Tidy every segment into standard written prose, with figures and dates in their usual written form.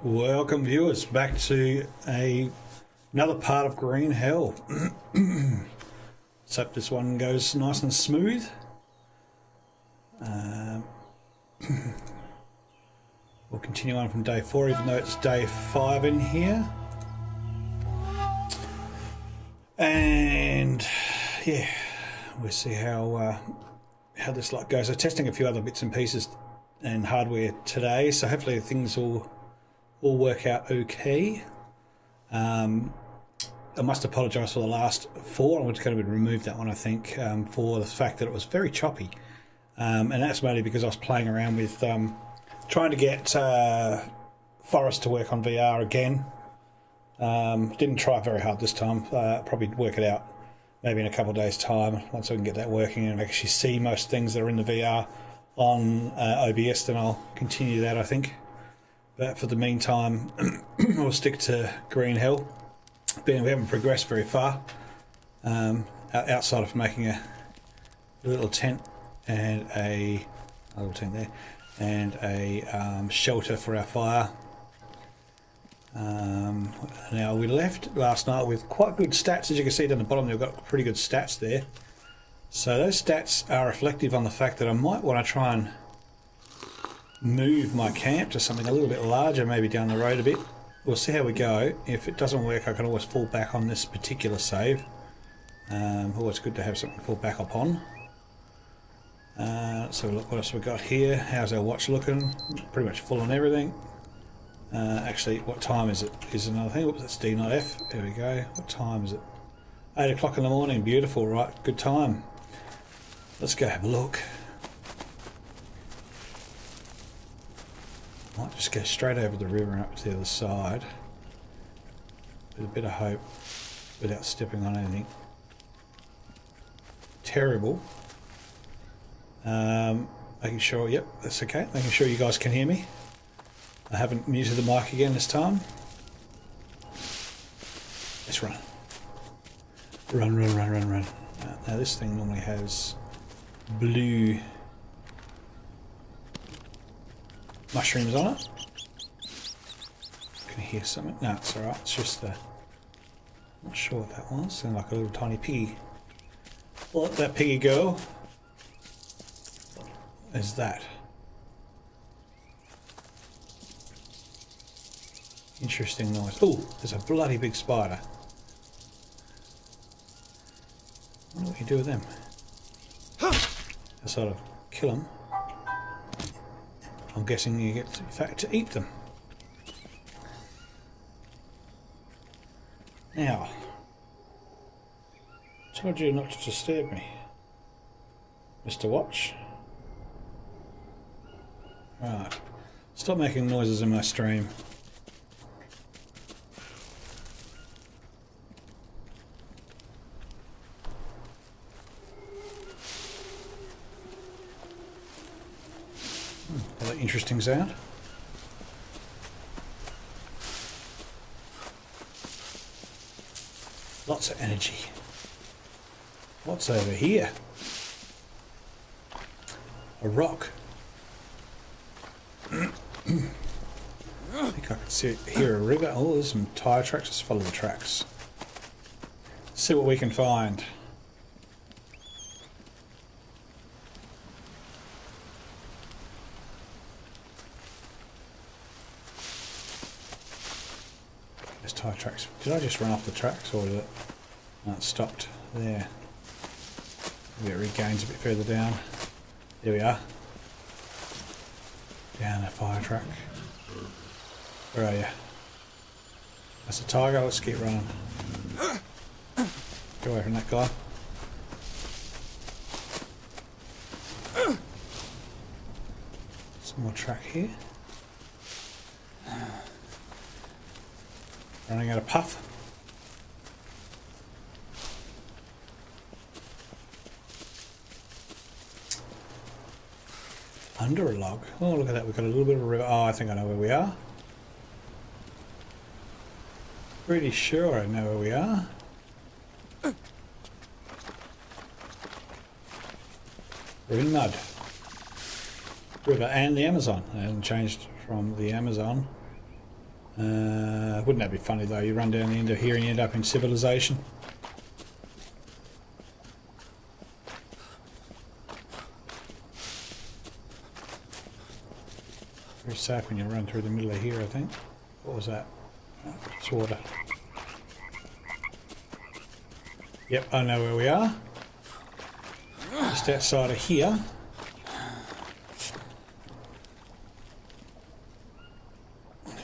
Welcome viewers back to another part of Green Hell. Let's hope this one goes nice and smooth. We'll continue on from day 4 even though it's day 5 in here. And yeah, we'll see how this lot goes. I'm testing a few other bits and pieces and hardware today, so hopefully things will work out okay. I must apologise for the last 4. I'm just going to remove that one, I think, for the fact that it was very choppy. And that's mainly because I was playing around with trying to get Forest to work on VR again. Didn't try very hard this time. Probably work it out maybe in a couple of days' time once I can get that working and actually see most things that are in the VR on OBS. Then I'll continue that, I think. But for the meantime, we'll stick to Green Hell. We haven't progressed very far outside of making a little tent and a little tent there and a shelter for our fire. Now we left last night with quite good stats. As you can see down the bottom, we've got pretty good stats there. So those stats are reflective on the fact that I might want to try and move my camp to something a little bit larger, maybe down the road a bit. We'll see how we go. If it doesn't work, I can always fall back on this particular save. Always good to have something to fall back upon. So look what else we've got here. How's our watch looking? Pretty much full on everything. Actually, what time is it? Is another thing. Oops, that's D not F. There we go. What time is it? 8 o'clock in the morning. Beautiful, right? Good time. Let's go have a look. Might just go straight over the river and up to the other side with a bit of hope without stepping on anything terrible. Making sure, yep, that's okay. Making sure you guys can hear me. I haven't muted the mic again this time. Let's run. Run. Now this thing normally has blue mushrooms on it. Can you hear something? No, it's alright. It's just I'm not sure what that was. Sounded like a little tiny piggy. Let that piggy go. What is that? Interesting noise. Oh, there's a bloody big spider. I wonder what you do with them. I sort of kill them. I'm guessing you get, in fact, to eat them. Now, I told you not to disturb me, Mr. Watch. Right, stop making noises in my stream. Another interesting sound. Lots of energy. What's over here? A rock. I think I can hear a river. Oh, there's some tyre tracks. Let's follow the tracks. See what we can find. There's tyre tracks. Did I just run off the tracks or did it? No, it stopped there. Maybe it regains a bit further down. There we are. Down a fire track. Where are you? That's a tiger. Let's keep running. Get away from that guy. Some more track here. Running out of puff. Under a log. Oh, look at that. We've got a little bit of a river. Oh, I think I know where we are. Pretty sure I know where we are. We're in mud. River and the Amazon. It hasn't changed from the Amazon. Wouldn't that be funny though? You run down the end of here and you end up in civilization. Very safe when you run through the middle of here, I think. What was that? Oh, it's water. Yep, I know where we are. Just outside of here.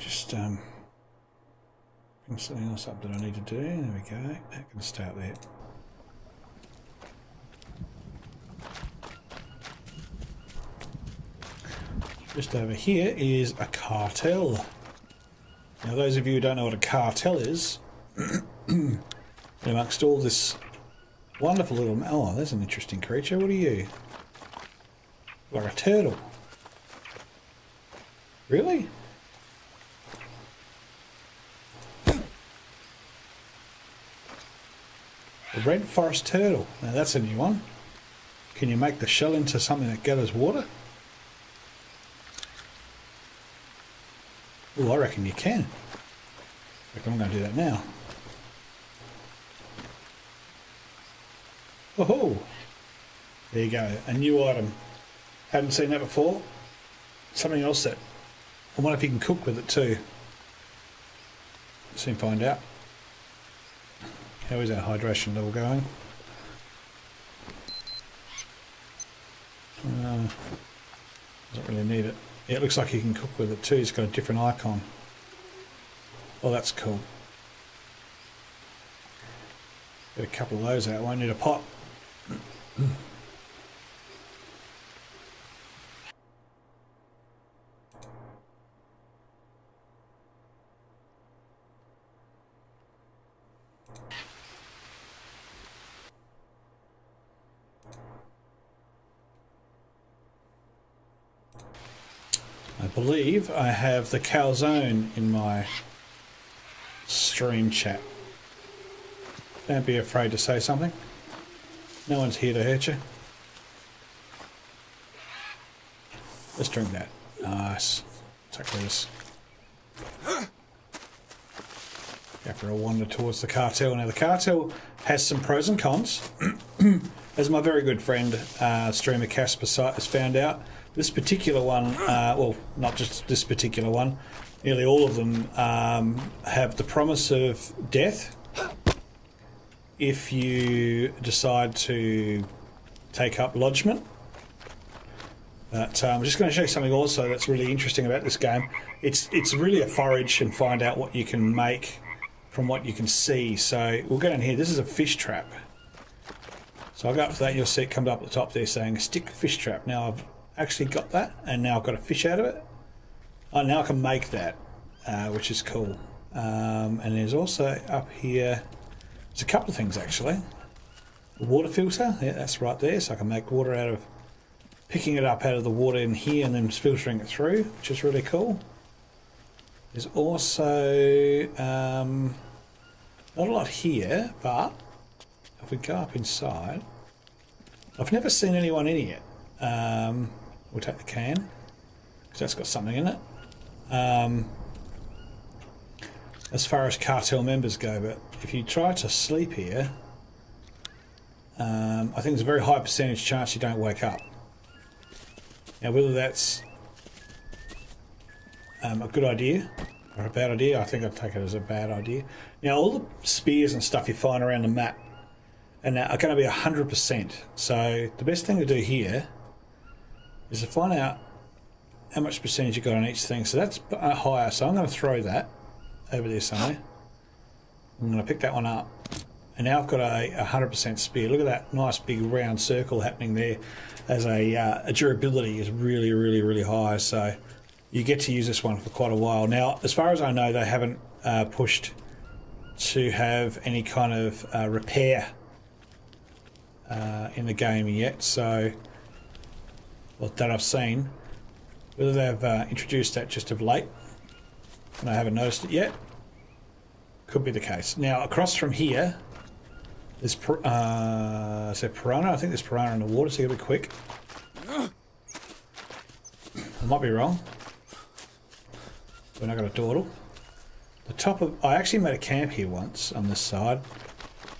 Just bring something else up that I need to do. There we go. That can stay up there. Just over here is a cartel. Now those of you who don't know what a cartel is, amongst all this wonderful little... Oh, there's an interesting creature. What are you? Like a turtle. Really? A red forest turtle. Now that's a new one. Can you make the shell into something that gathers water? Oh, I reckon you can. I reckon I'm going to do that now. Oh, there you go. A new item. Hadn't seen that before. Something else that I wonder if you can cook with it too. Soon find out. How is our hydration level going? Doesn't really need it. Yeah, it looks like you can cook with it too. It's got a different icon. Oh, that's cool. Get a couple of those out. Won't need a pot. I believe I have the calzone in my stream chat. Don't be afraid to say something. No one's here to hurt you. Let's drink that. Nice. Take this. Go for a wander towards the cartel. Now the cartel has some pros and cons. As my very good friend streamer Casper has found out, this particular one, well, not just this particular one, nearly all of them have the promise of death if you decide to take up lodgement. But I'm just going to show you something also that's really interesting about this game. It's really a forage and find out what you can make from what you can see. So we'll go down here. This is a fish trap. So I'll go up to that. You'll see it comes up at the top there saying stick fish trap. Now I've actually got that, and now I've got a fish out of it. Oh, now I can make that, which is cool. And there's also up here, there's a couple of things actually. The water filter, yeah, that's right there. So I can make water out of, picking it up out of the water in here and then filtering it through, which is really cool. There's also not a lot here, but if we go up inside, I've never seen anyone in here yet. We'll take the can because that's got something in it. As far as cartel members go, but if you try to sleep here, I think there's a very high percentage chance you don't wake up. Now whether that's a good idea or a bad idea, I think I'd take it as a bad idea. Now all the spears and stuff you find around the map and are going to be 100%. So the best thing to do here is to find out how much percentage you got on each thing. So that's higher, so I'm going to throw that over there somewhere. I'm going to pick that one up. And now I've got a 100% spear. Look at that nice big round circle happening there. As a durability is really, really, really high. So you get to use this one for quite a while. Now, as far as I know, they haven't pushed to have any kind of repair in the game yet. So, well, that I've seen. Whether they've introduced that just of late, and I haven't noticed it yet, could be the case. Now, across from here, there's is there piranha? I think there's piranha in the water, so you gotta be quick. I might be wrong. We're not got a dawdle. The top of... I actually made a camp here once on this side.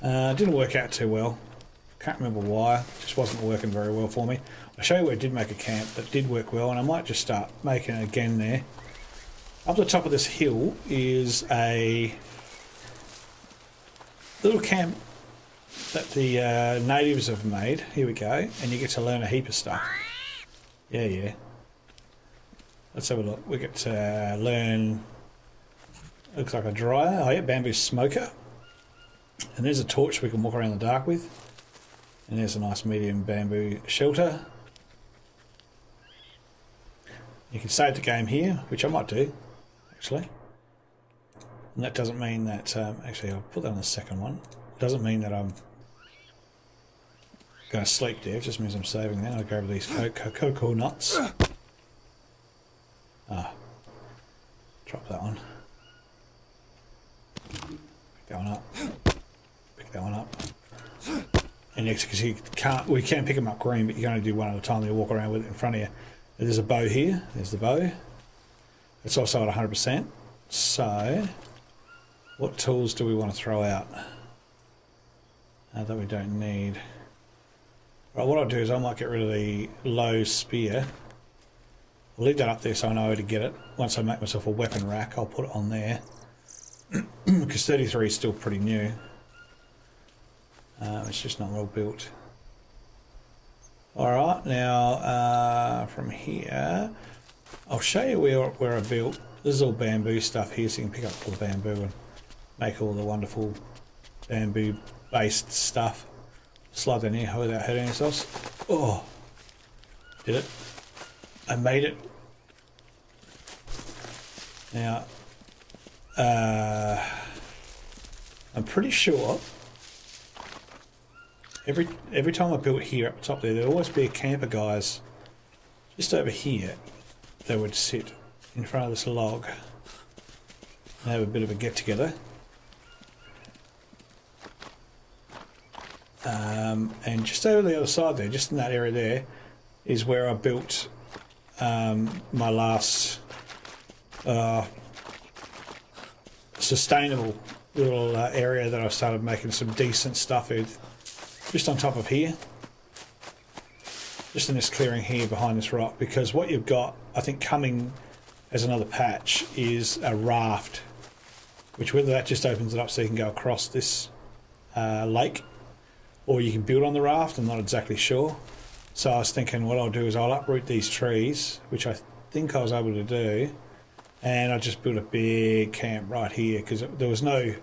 Didn't work out too well. Can't remember why. Just wasn't working very well for me. I'll show you where I did make a camp that did work well, and I might just start making it again there. Up the top of this hill is a little camp that the natives have made. Here we go. And you get to learn a heap of stuff. Yeah. Let's have a look. We get to learn... Looks like a dryer. Oh yeah, bamboo smoker. And there's a torch we can walk around in the dark with. And there's a nice medium bamboo shelter. You can save the game here, which I might do, actually. And that doesn't mean that... actually, I'll put that on the second one. It doesn't mean that I'm going to sleep there. It just means I'm saving that. I'll go over these cocoa nuts. Ah. Drop that one. Pick that one up. Pick that one up. And next, because we can pick them up green, but you can only do one at a time. You walk around with it in front of you. There's a bow here. There's the bow. It's also at 100%. So, what tools do we want to throw out that we don't need? Right, what I'll do is I might get rid of the low spear. I'll leave that up there so I know where to get it. Once I make myself a weapon rack, I'll put it on there. Because 33 is still pretty new. It's just not well built. Alright, now from here, I'll show you where I built. This is all bamboo stuff here, so you can pick up all the bamboo and make all the wonderful bamboo based stuff. Slide in here without hurting ourselves. Oh, did it. I made it. Now, I'm pretty sure every time I built here up top there'd always be a camper guys just over here that would sit in front of this log and have a bit of a get together. And just over the other side there, just in that area there, is where I built my last sustainable little area that I started making some decent stuff with. Just on top of here, just in this clearing here behind this rock, because what you've got, I think, coming as another patch is a raft, which whether that just opens it up so you can go across this lake, or you can build on the raft, I'm not exactly sure. So I was thinking what I'll do is I'll uproot these trees, which I think I was able to do, and I just built a big camp right here, because there was no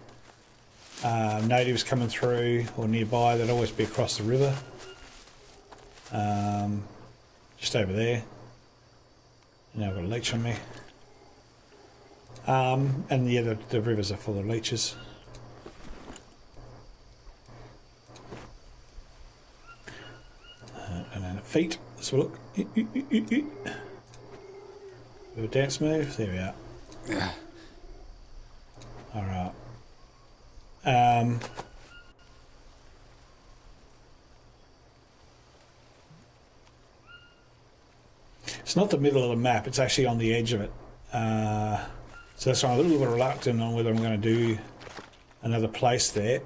natives coming through or nearby. They'd always be across the river, just over there. Now I've got a leech on me, and yeah, the rivers are full of leeches. And then feet, let's have a look. Do a dance move, there we are. Yeah. Alright. It's not the middle of the map, it's actually on the edge of it. So that's why I'm a little bit reluctant on whether I'm going to do another place there.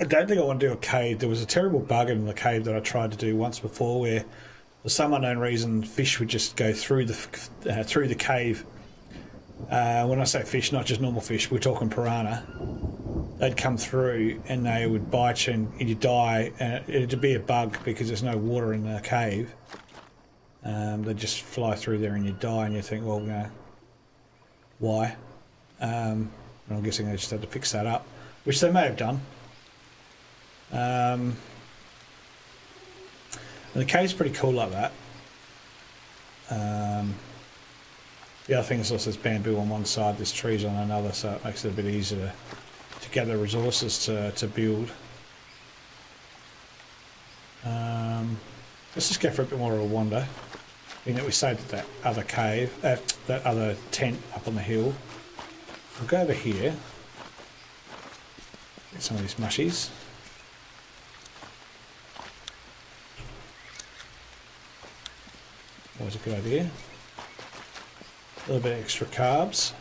I don't think I want to do a cave. There was a terrible bug in the cave that I tried to do once before where for some unknown reason fish would just go through the cave. When I say fish, not just normal fish, we're talking piranha. They'd come through and they would bite you and you'd die, and it'd be a bug because there's no water in the cave. They'd just fly through there and you'd die, and you think, well, you know, why? And I'm guessing they just had to fix that up, which they may have done. And the cave's pretty cool like that. The other thing is also there's bamboo on one side, there's trees on another, so it makes it a bit easier to gather resources to build. Let's just go for a bit more of a wander. Being that we stayed at that other cave, that other tent up on the hill. We'll go over here. Get some of these mushies. Always a good idea. A little bit of extra carbs.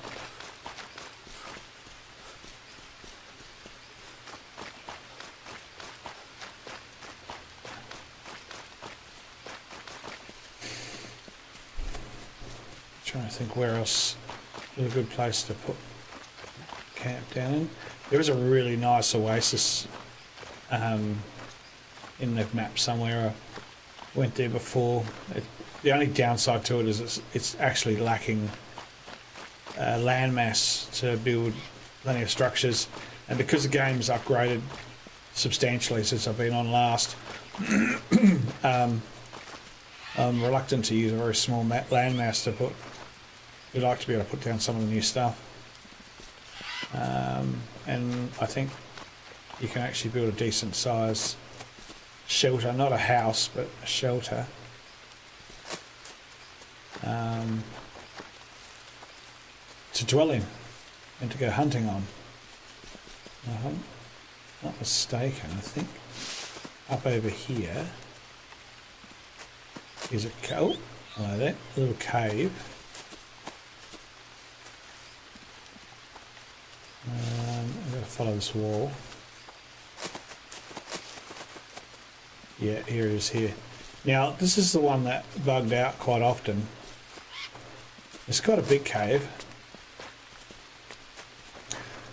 Trying to think where else is a good place to put camp down in. There is a really nice oasis in the map somewhere. I went there before. The only downside to it is it's actually lacking landmass to build plenty of structures, and because the game's upgraded substantially since I've been on last, I'm reluctant to use a very small landmass to put. We'd like to be able to put down some of the new stuff, and I think you can actually build a decent size shelter, not a house but a shelter, to dwell in and to go hunting on. If I'm not mistaken, I think up over here is a hello there, a little cave. I've got to follow this wall. Yeah, here it is here. Now, this is the one that bugged out quite often. It's got a big cave.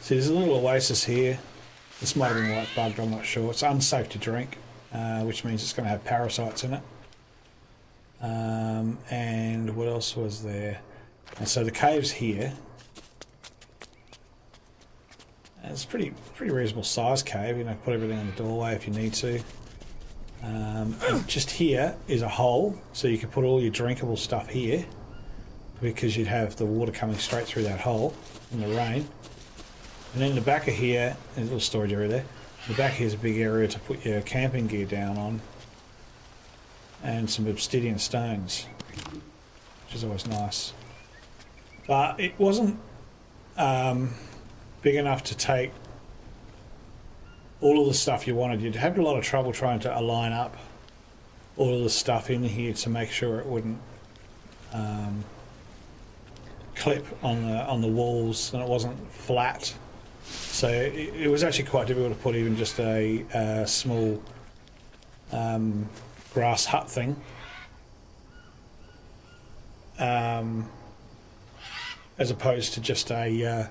See, there's a little oasis here. This might have been like bugged, I'm not sure. It's unsafe to drink, which means it's going to have parasites in it. And what else was there? And so the cave's here. And it's pretty reasonable size cave. You know, put everything in the doorway if you need to. And just here is a hole, so you can put all your drinkable stuff here, because you'd have the water coming straight through that hole in the rain. And then the back of here, there's a little storage area there. The back here is a big area to put your camping gear down on, and some obsidian stones, which is always nice. But it wasn't big enough to take all of the stuff you wanted. You'd have a lot of trouble trying to align up all of the stuff in here to make sure it wouldn't clip on the walls and it wasn't flat. So it was actually quite difficult to put even just a small grass hut thing. As opposed to just a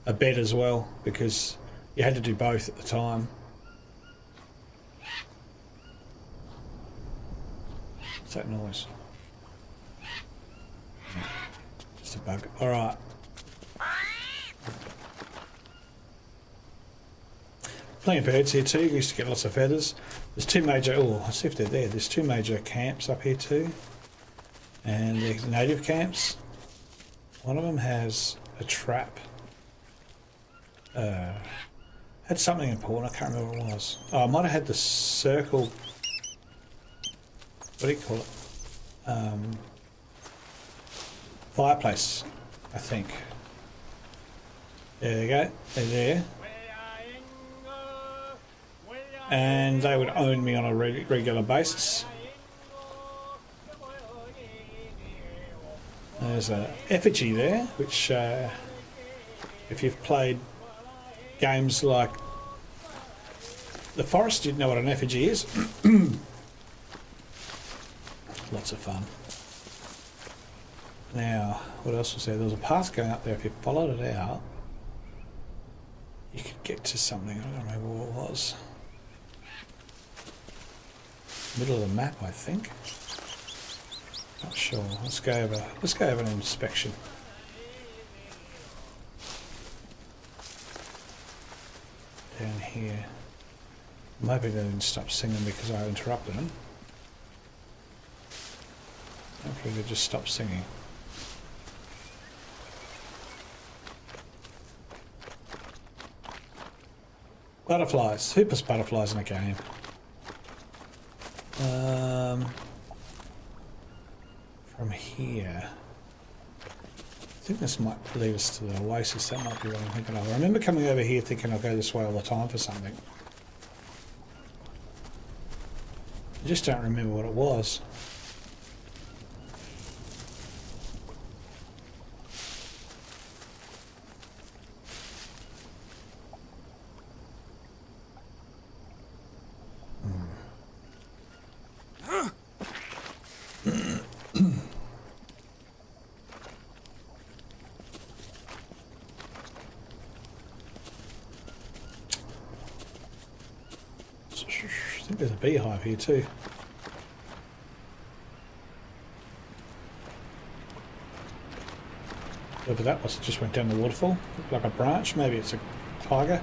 a bed as well, because you had to do both at the time. What's that noise? Just a bug. Alright. Plenty of birds here too. We used to get lots of feathers. There's two major, oh, let's see if they're there. There's two major camps up here too. And there's native camps. One of them has a trap. Had something important, I can't remember what it was. Oh, I might have had the circle, what do you call it? Fireplace, I think. There you go, they're there. And they would own me on a regular basis. There's an effigy there, which if you've played games like The Forest, you'd know what an effigy is. Lots of fun. Now, what else was there? There was a path going up there. If you followed it out, you could get to something. I don't remember what it was. Middle of the map, I think. Not sure. Let's go over an inspection. Down here. I'm hoping they didn't stop singing because I interrupted them. Hopefully they just stopped singing. Butterflies. Who puts butterflies in a game? From here, I think this might lead us to the oasis. That might be what I'm thinking of. I remember coming over here thinking I'll go this way all the time for something. I just don't remember what it was. think there's a beehive here too. Whatever that was, it just went down the waterfall. Looked like a branch. Maybe it's a tiger.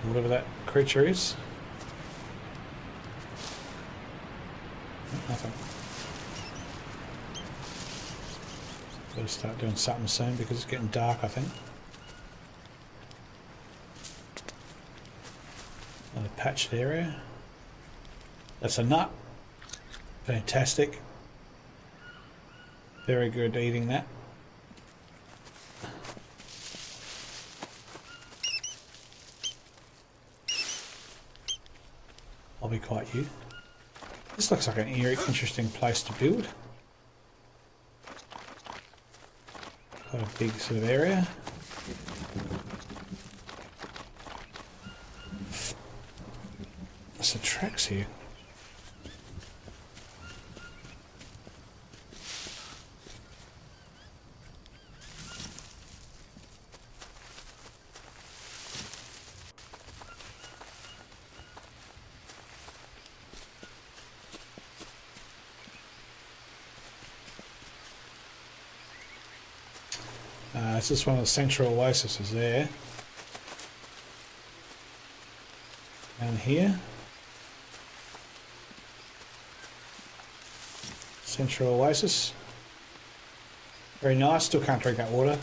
Whatever that creature is. Nothing. Better start doing something soon because it's getting dark, I think. Another patched area. That's a nut. Fantastic. Very good eating that. I'll be quite you. This looks like an interesting place to build. Quite a big sort of area. There's some tracks here. This is one of the central oases there. And here. Central oasis. Very nice, still can't drink that water.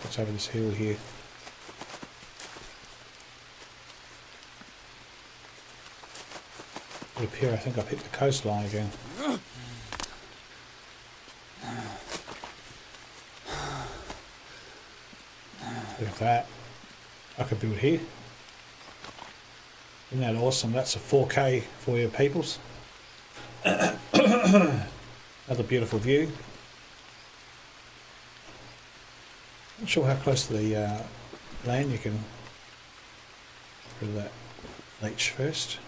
What's over this hill here? Up here, I think I've hit the coastline again. Look at that. I could build here. Isn't that awesome? That's a 4K for your peoples. Another beautiful view. Not sure how close to the land you can do that leech first.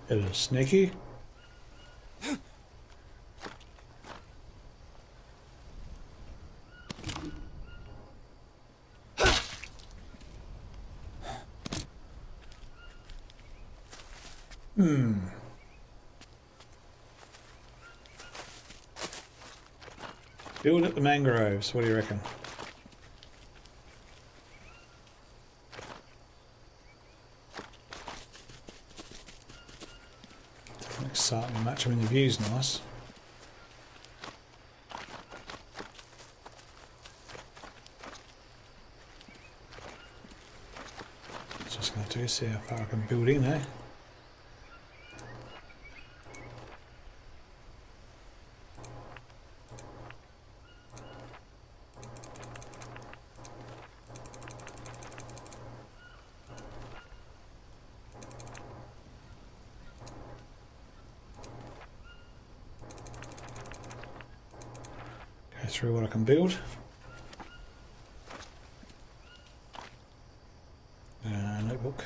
Hello, Sneaky. Build at the mangroves. What do you reckon? Doesn't excite me much. I mean, the view's nice. Just going to do see how far I can build in, eh? Through what I can build. Notebook.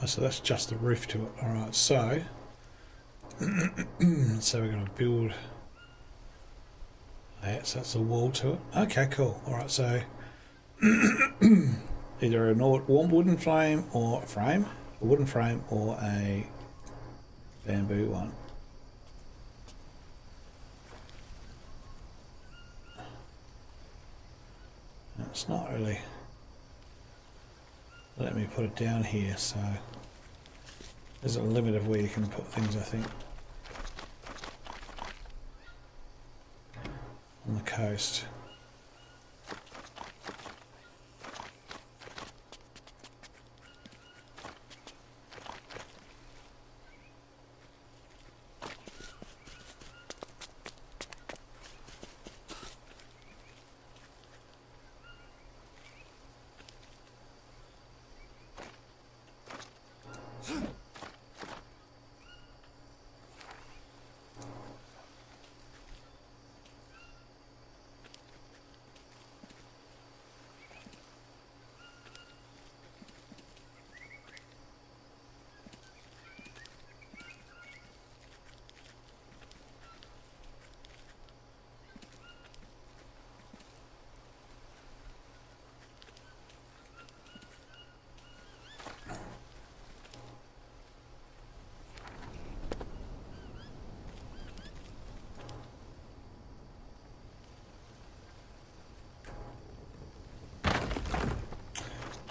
So that's just the roof to it. Alright, so so we're going to build that, so that's a wall to it. Okay, cool. Alright, so either a wooden frame or a wooden frame or a bamboo one. It's not really let me put it down here, so there's a limit of where you can put things, I think, on the coast.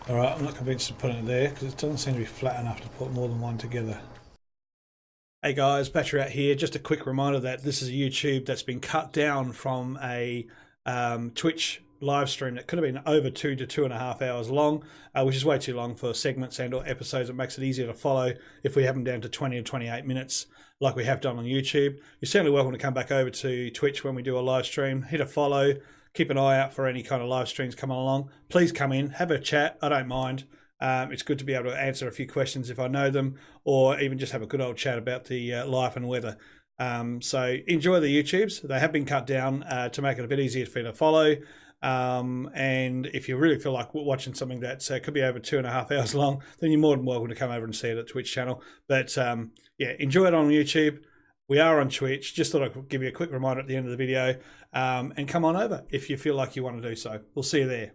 Alright, I'm not convinced of putting it there because it doesn't seem to be flat enough to put more than one together. Hey guys, Battery Out here. Just a quick reminder that this is a YouTube that's been cut down from a Twitch live stream that could have been over 2 to 2.5 hours long, which is way too long for segments and or episodes. It makes it easier to follow if we have them down to 20 or 28 minutes like we have done on YouTube. You're certainly welcome to come back over to Twitch when we do a live stream. Hit a follow. Keep an eye out for any kind of live streams coming along. Please come in, have a chat. I don't mind. It's good to be able to answer a few questions if I know them, or even just have a good old chat about the life and weather. So enjoy the YouTubes. They have been cut down to make it a bit easier for you to follow. And if you really feel like watching something that could be over 2.5 hours long, then you're more than welcome to come over and see it at Twitch channel. But yeah, enjoy it on YouTube. We are on Twitch. Just thought I could give you a quick reminder at the end of the video. And come on over if you feel like you want to do so. We'll see you there.